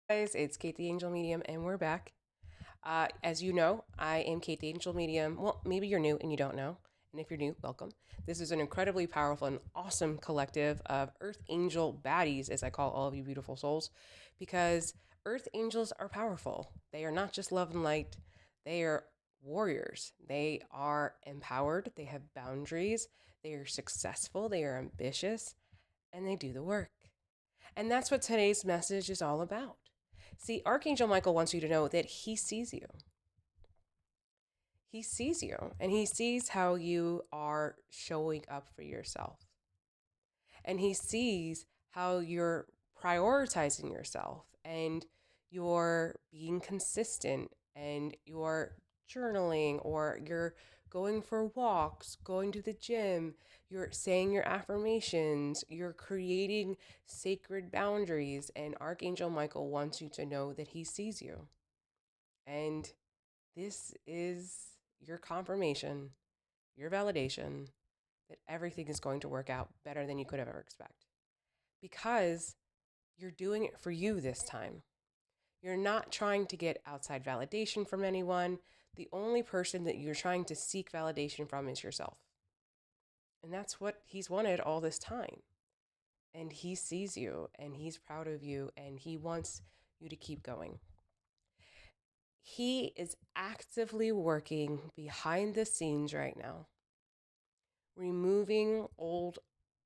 Guys, it's Kate the Angel Medium, and we're back. As you know, I am Kate the Angel Medium. Well, maybe you're new and you don't know. And if you're new, welcome. This is an incredibly powerful and awesome collective of Earth Angel Baddies, as I call all of you beautiful souls, because Earth Angels are powerful. They are not just love and light, they are warriors. They are empowered, they have boundaries, they are successful, they are ambitious, and they do the work. And that's what today's message is all about. See, Archangel Michael wants you to know that he sees you. He sees you and he sees how you are showing up for yourself. And he sees how you're prioritizing yourself and you're being consistent and you're journaling or you're going for walks, going to the gym, you're saying your affirmations, you're creating sacred boundaries. And Archangel Michael wants you to know that he sees you. And this is your confirmation, your validation that everything is going to work out better than you could ever expect because you're doing it for you this time. You're not trying to get outside validation from anyone. The only person that you're trying to seek validation from is yourself. And that's what he's wanted all this time. And he sees you and he's proud of you and he wants you to keep going. He is actively working behind the scenes right now, removing old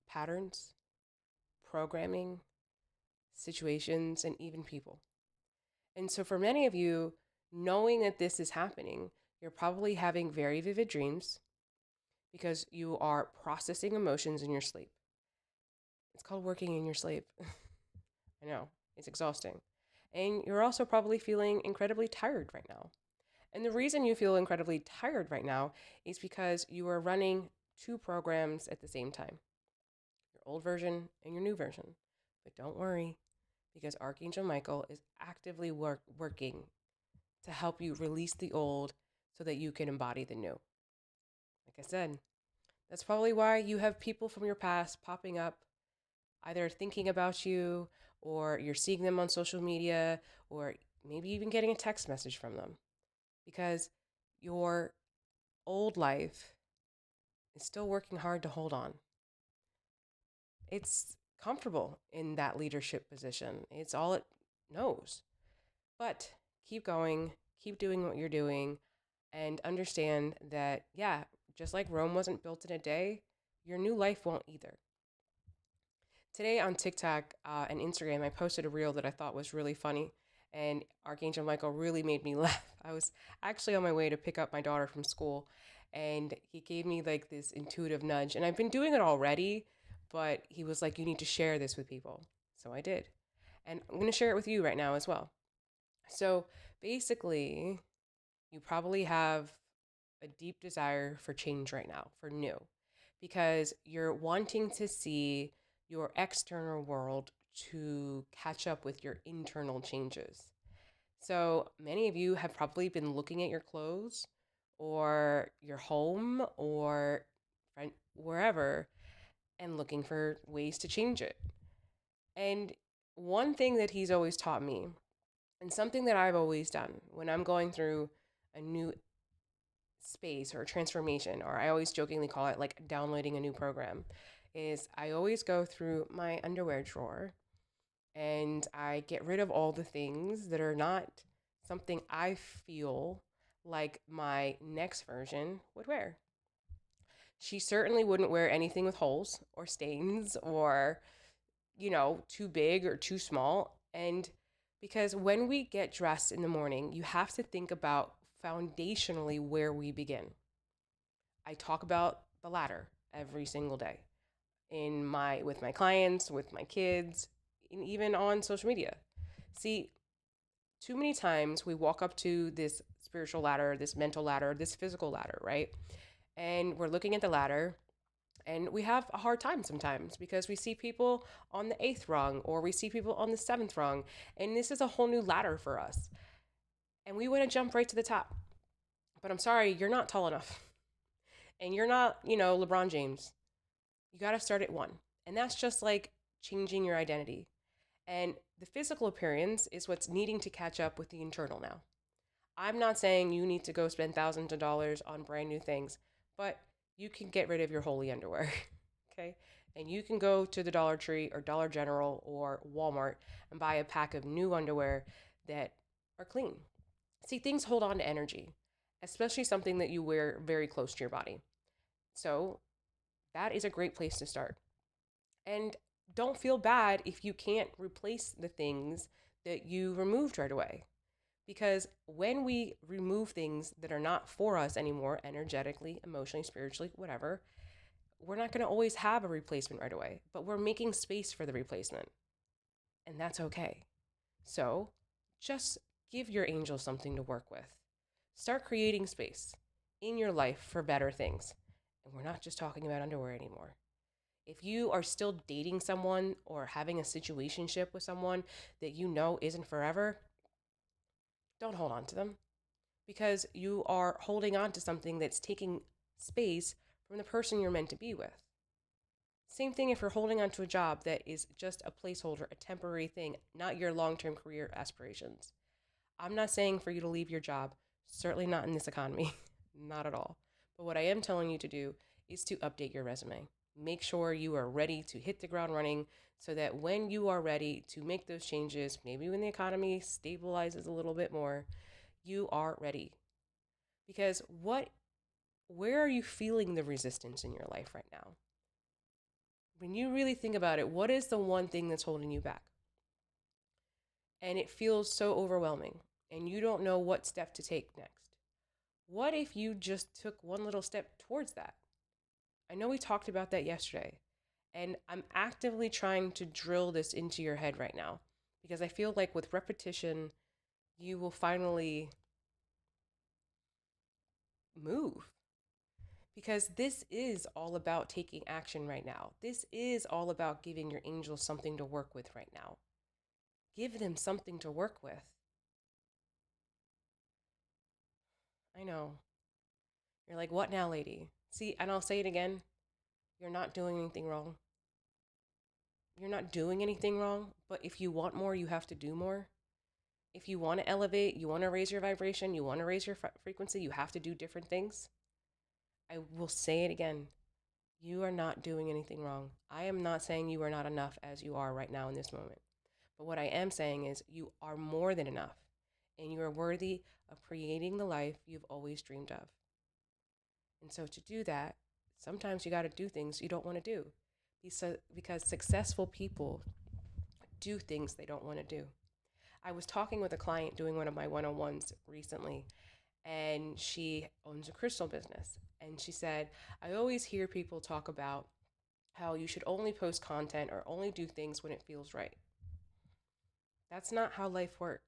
patterns, programming, situations, and even people. And so, for many of you, knowing that this is happening, you're probably having very vivid dreams because you are processing emotions in your sleep. It's called working in your sleep. I know, it's exhausting. And you're also probably feeling incredibly tired right now. And the reason you feel incredibly tired right now is because you are running two programs at the same time, your old version and your new version. But don't worry, because Archangel Michael is actively working to help you release the old so that you can embody the new. Like I said, that's probably why you have people from your past popping up, either thinking about you or you're seeing them on social media or maybe even getting a text message from them because your old life is still working hard to hold on. It's comfortable in that leadership position. It's all it knows. But keep going, keep doing what you're doing, and understand that, yeah, just like Rome wasn't built in a day, your new life won't either. Today on TikTok and Instagram, I posted a reel that I thought was really funny, and Archangel Michael really made me laugh. I was actually on my way to pick up my daughter from school, and he gave me like this intuitive nudge, and I've been doing it already, but he was like, "You need to share this with people." So I did. And I'm going to share it with you right now as well. So basically, you probably have a deep desire for change right now, for new, because you're wanting to see your external world to catch up with your internal changes. So many of you have probably been looking at your clothes or your home or wherever and looking for ways to change it. And one thing that he's always taught me, and something that I've always done when I'm going through a new space or a transformation, or I always jokingly call it like downloading a new program, is I always go through my underwear drawer and I get rid of all the things that are not something I feel like my next version would wear. She certainly wouldn't wear anything with holes or stains or, too big or too small. And because when we get dressed in the morning, you have to think about foundationally where we begin. I talk about the ladder every single day in my with my clients, with my kids, and even on social media. See, too many times we walk up to this spiritual ladder, this mental ladder, this physical ladder, right? And we're looking at the ladder and we have a hard time sometimes because we see people on the eighth rung or we see people on the seventh rung. And this is a whole new ladder for us. And we want to jump right to the top. But I'm sorry, you're not tall enough. And you're not, LeBron James. You got to start at one. And that's just like changing your identity. And the physical appearance is what's needing to catch up with the internal now. I'm not saying you need to go spend thousands of dollars on brand new things, but you can get rid of your holy underwear. Okay? And you can go to the Dollar Tree or Dollar General or Walmart and buy a pack of new underwear that are clean. See, things hold on to energy, especially something that you wear very close to your body. So, that is a great place to start. And don't feel bad if you can't replace the things that you removed right away. Because when we remove things that are not for us anymore, energetically, emotionally, spiritually, whatever, we're not going to always have a replacement right away, but we're making space for the replacement. And that's okay. So just give your angels something to work with. Start creating space in your life for better things. And we're not just talking about underwear anymore. If you are still dating someone or having a situationship with someone that you know isn't forever, don't hold on to them because you are holding on to something that's taking space from the person you're meant to be with. Same thing if you're holding on to a job that is just a placeholder, a temporary thing, not your long term career aspirations. I'm not saying for you to leave your job, certainly not in this economy, not at all. But what I am telling you to do is to update your resume. Make sure you are ready to hit the ground running so that when you are ready to make those changes, maybe when the economy stabilizes a little bit more, you are ready. Because where are you feeling the resistance in your life right now? When you really think about it, what is the one thing that's holding you back? And it feels so overwhelming and you don't know what step to take next. What if you just took one little step towards that? I know we talked about that yesterday, and I'm actively trying to drill this into your head right now because I feel like with repetition, you will finally move. Because this is all about taking action right now. This is all about giving your angels something to work with right now. Give them something to work with. I know. You're like, what now, lady? See, and I'll say it again. You're not doing anything wrong. You're not doing anything wrong, but if you want more, you have to do more. If you want to elevate, you want to raise your vibration, you want to raise your frequency, you have to do different things. I will say it again. You are not doing anything wrong. I am not saying you are not enough as you are right now in this moment. But what I am saying is you are more than enough and you are worthy of creating the life you've always dreamed of. And so to do that, sometimes you got to do things you don't want to do because successful people do things they don't want to do. I was talking with a client doing one of my one-on-ones recently, and she owns a crystal business. And she said, I always hear people talk about how you should only post content or only do things when it feels right. That's not how life works.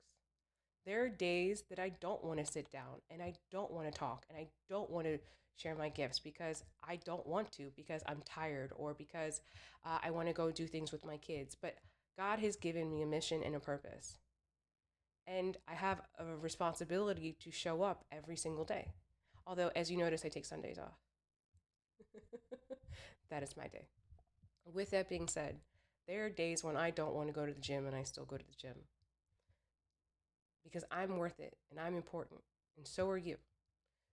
There are days that I don't want to sit down and I don't want to talk and I don't want to share my gifts because I don't want to, because I'm tired or because I want to go do things with my kids. But God has given me a mission and a purpose. And I have a responsibility to show up every single day. Although, as you notice, I take Sundays off. That is my day. With that being said, there are days when I don't want to go to the gym and I still go to the gym because I'm worth it and I'm important, and so are you.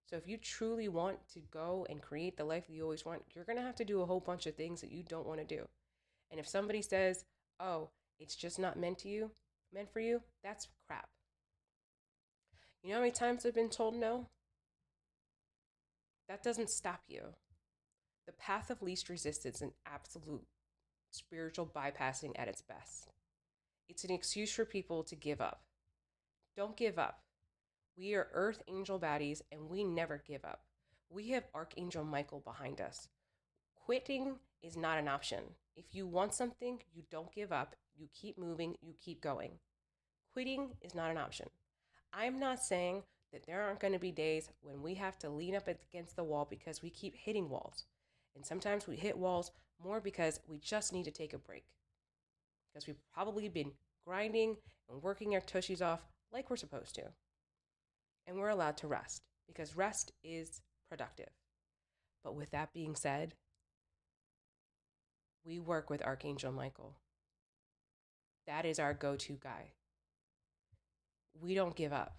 So if you truly want to go and create the life that you always want, you're going to have to do a whole bunch of things that you don't want to do. And if somebody says, "Oh, it's just not meant for you," that's crap. You know how many times I've been told no? That doesn't stop you. The path of least resistance is an absolute spiritual bypassing at its best. It's an excuse for people to give up. Don't give up. We are Earth Angel Baddies and we never give up. We have Archangel Michael behind us. Quitting is not an option. If you want something, you don't give up. You keep moving, you keep going. Quitting is not an option. I'm not saying that there aren't going to be days when we have to lean up against the wall because we keep hitting walls. And sometimes we hit walls more because we just need to take a break. Because we've probably been grinding and working our tushies off like we're supposed to. And we're allowed to rest because rest is productive. But with that being said, we work with Archangel Michael. That is our go-to guy. We don't give up.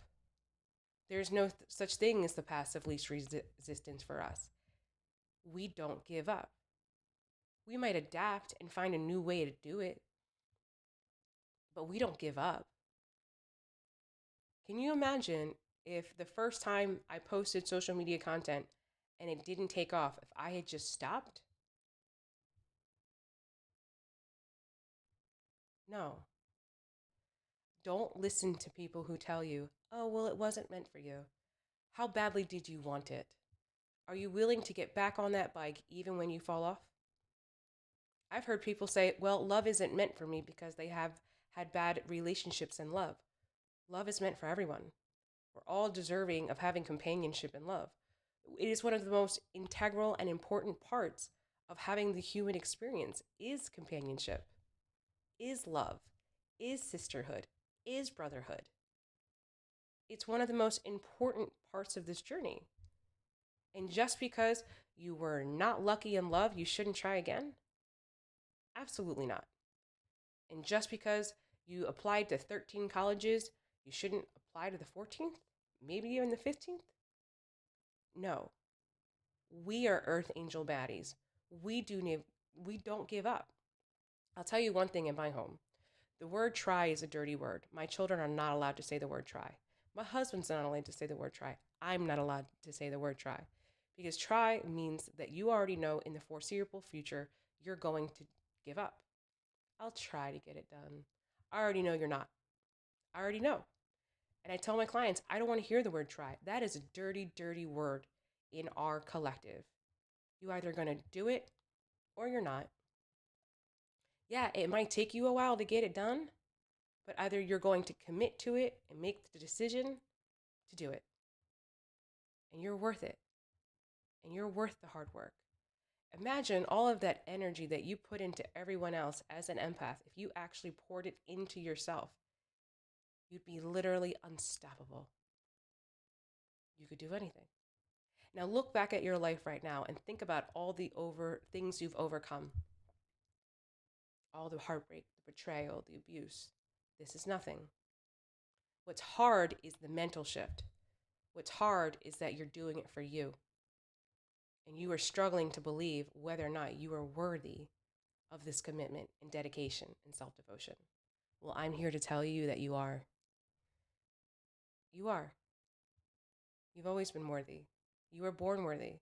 There's no such thing as the path of least resistance for us. We don't give up. We might adapt and find a new way to do it, but we don't give up. Can you imagine if the first time I posted social media content and it didn't take off, if I had just stopped? No. Don't listen to people who tell you, oh, well, it wasn't meant for you. How badly did you want it? Are you willing to get back on that bike even when you fall off? I've heard people say, well, love isn't meant for me because they have had bad relationships in love. Love is meant for everyone. We're all deserving of having companionship and love. It is one of the most integral and important parts of having the human experience is companionship, is love, is sisterhood, is brotherhood. It's one of the most important parts of this journey. And just because you were not lucky in love, you shouldn't try again? Absolutely not. And just because you applied to 13 colleges, you shouldn't apply to the 14th? Maybe even the 15th? No. We are Earth Angel Baddies. We don't give up. I'll tell you one thing in my home. The word try is a dirty word. My children are not allowed to say the word try. My husband's not allowed to say the word try. I'm not allowed to say the word try. Because try means that you already know in the foreseeable future you're going to give up. I'll try to get it done. I already know you're not. I already know. And I tell my clients, I don't want to hear the word try. That is a dirty, dirty word in our collective. You either going to do it or you're not. Yeah, it might take you a while to get it done, but either you're going to commit to it and make the decision to do it. And you're worth it. And you're worth the hard work. Imagine all of that energy that you put into everyone else as an empath. If you actually poured it into yourself, you'd be literally unstoppable. You could do anything. Now look back at your life right now and think about all the things you've overcome. All the heartbreak, the betrayal, the abuse. This is nothing. What's hard is the mental shift. What's hard is that you're doing it for you. And you are struggling to believe whether or not you are worthy of this commitment and dedication and self-devotion. Well, I'm here to tell you that you are. You are. You've always been worthy. You were born worthy.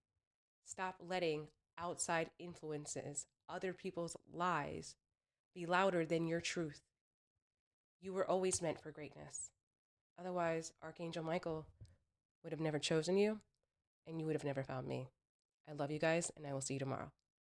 Stop letting outside influences, other people's lies, be louder than your truth. You were always meant for greatness. Otherwise, Archangel Michael would have never chosen you, and you would have never found me. I love you guys, and I will see you tomorrow.